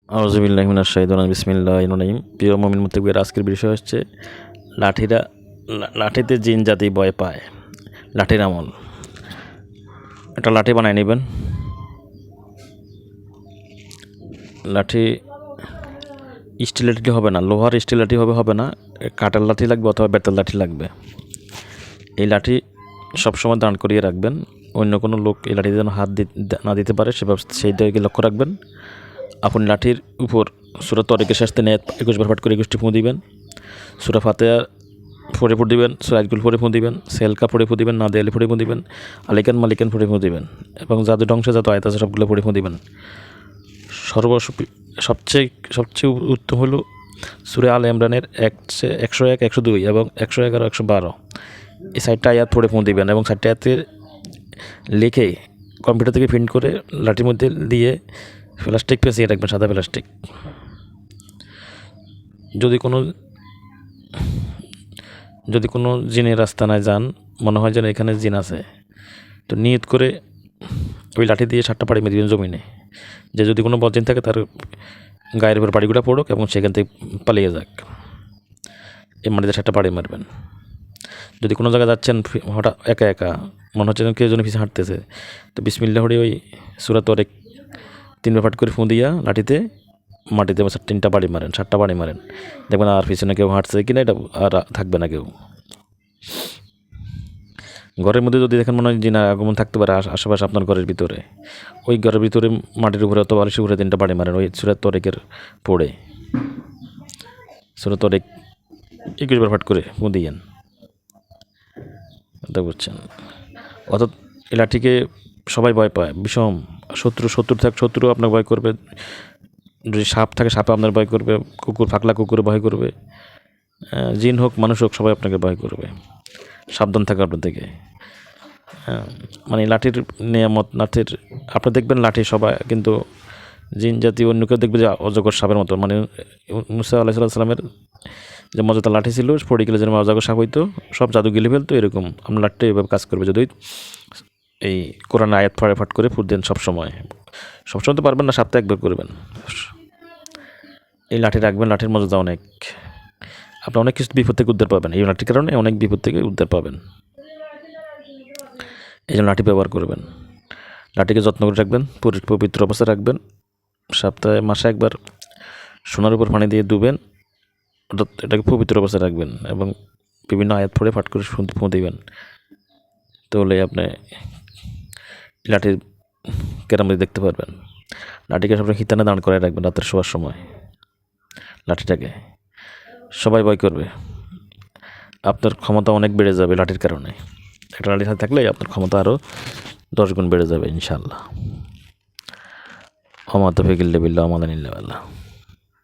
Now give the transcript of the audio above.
আউযুবিল্লাহি মিনাশ শাইতানির বিসমিল্লাহির রহিম। প্রিয় মুমিন মুত্তাকির, আজকের বিষয় হচ্ছে লাঠিতে জিন জাতি ভয় পায়। লাঠির আমল, একটা লাঠি বানায় নেবেন। লাঠি স্টিল লাঠি হবে না, লোহার স্টিল লাঠি হবে না, কাঠের লাঠি লাগবে অথবা বেতের লাঠি লাগবে। এই লাঠি সবসময় দাঁড় করিয়ে রাখবেন, অন্য কোনো লোক এই লাঠি যেন হাত না দিতে পারে সেই দিকে লক্ষ্য রাখবেন। আপনি লাঠির উপর সূরা তরিকের শেষ থেকে 21 বার পাঠ করে 21টি ফুঁ দিবেন। সূরা ফাতিহা ফোড়ে ফুঁ দিবেন, সূরা আয়াতুল ফোড়ে ফুঁ দিবেন, সেলকা ফোড়ে ফুঁ দিবেন, নাদে আলি ফোড়ে ফুঁ দিবেন, আলিকান মালিকান ফোড়ে ফুঁ দিবেন এবং জাদু ধ্বংসে যত আয়াত আছে সবগুলো ফোড়ে ফুঁ দিবেন। সবচেয়ে উত্তম হলো সূরা আলে ইমরানের 101, 102 এবং 111, 112 এই 4টা আয়াত পড়ে ফুঁ দিবেন এবং 4টা আয়াতের লিখে কম্পিউটার থেকে প্রিন্ট করে লাঠির মধ্যে দিয়ে প্লাস্টিক পেঁচিয়ে রাখবেন, সাদা প্লাস্টিক। যদি কোনো জিনের আস্তানায় যান, মনে হয় যেন এখানে জিন আছে, তো নিয়ত করে ওই লাঠি দিয়ে 7টা পাড়ি মেরে দিবেন জমিনে। যে যদি কোনো বজ্জিন থাকে তার গায়ের উপর পাড়িগুলো পড়ুক এবং সেখান থেকে পালিয়ে যাক। এই মাটিতে 7টা পাড়ি মারবেন। যদি কোনো জায়গায় যাচ্ছেন হঠাৎ একা মনে হচ্ছে যেন কেউ যেন পিছিয়ে হাঁটতেছে, তো বিসমিল্লাহ পড়ে ওই সূরা তরিক 3 বার পাঠ করে ফুঁ দিয়া লাঠিতে মাটিতে 3টা বাড়ি মারেন, 7টা বাড়ি মারেন, দেখবেন আর পিছনে কেউ হাঁটছে কিনা এটা আর থাকবে না কেউ। ঘরের মধ্যে যদি দেখেন মনে হয় জিনা আগমন থাকতে পারে আশেপাশে আপনার ঘরের ভিতরে, ওই ঘরের ভিতরে মাটির উপরে অথবা বালিশের উপরে 3টা বাড়ি মারেন ওই সূরা তরিকের পড়ে। সূরা তরিক 21 বার পাঠ করে ফুঁ দিয়েন, বুঝছেন? অর্থাৎ এই লাঠিকে সবাই ভয় পায়, বিষম শত্রু আপনাকে ভয় করবে, যদি সাপ থাকে সাপে আপনার ভয় করবে, ফাঁকলা কুকুরে ভয় করবে, জিন হোক মানুষ হোক সবাই আপনাকে ভয় করবে। সাবধান থাকে আপনার থেকে। মানে লাঠির নিয়ামত, আপনি দেখবেন লাঠি সবাই কিন্তু জিন জাতি অন্য কেউ দেখবে যে অজগর সাপের মতো। মানে মুসা আলাইহিস সালামের যে মজাদার লাঠি ছিল, পড়ে গেলে যেন অজগর সাপ হইতো, সব জাদু গিলে ফেলতো, এরকম আপনার লাঠিটা এভাবে কাজ করবে যদি এই কোরআন আয়াত পাঠ করে ফুট দেন সবসময় তো পারবেন না, সপ্তাহে একবার করবেন। এই লাঠি রাখবেন, লাঠির মজা অনেক, আপনি অনেক কিছু বিপদ থেকে উদ্ধার পাবেন। এই লাঠির কারণে অনেক বিপদ থেকে উদ্ধার পাবেন, এই জন্য লাঠি ব্যবহার করবেন। লাঠিকে যত্ন করে রাখবেন, পবিত্র অবস্থায় রাখবেন। সপ্তাহে মাসে একবার সোনার উপর পানি দিয়ে ধুবেন, এটাকে পবিত্র অবস্থায় রাখবেন এবং বিভিন্ন আয়াত পড়ে পাঠ করে ফুঁ দিবেন। তাহলে আপনি লাঠির কেরামতি দেখতে পারবেন। লাঠিকে সবসময় হিতানে দাঁড় করে রাখবেন রাতের শোয়ার সময়। লাঠিটাকে সবাই ভয় করবে, আপনার ক্ষমতা অনেক বেড়ে যাবে লাঠির কারণে। একটা লাঠির হাতে থাকলে আপনার ক্ষমতা আরও 10 গুণ বেড়ে যাবে ইনশাআল্লাহ। ওয়া মা তাওফীক ইল্লা বিল্লাহ ওয়া মা তাওফীক ইল্লা বিল্লাহ।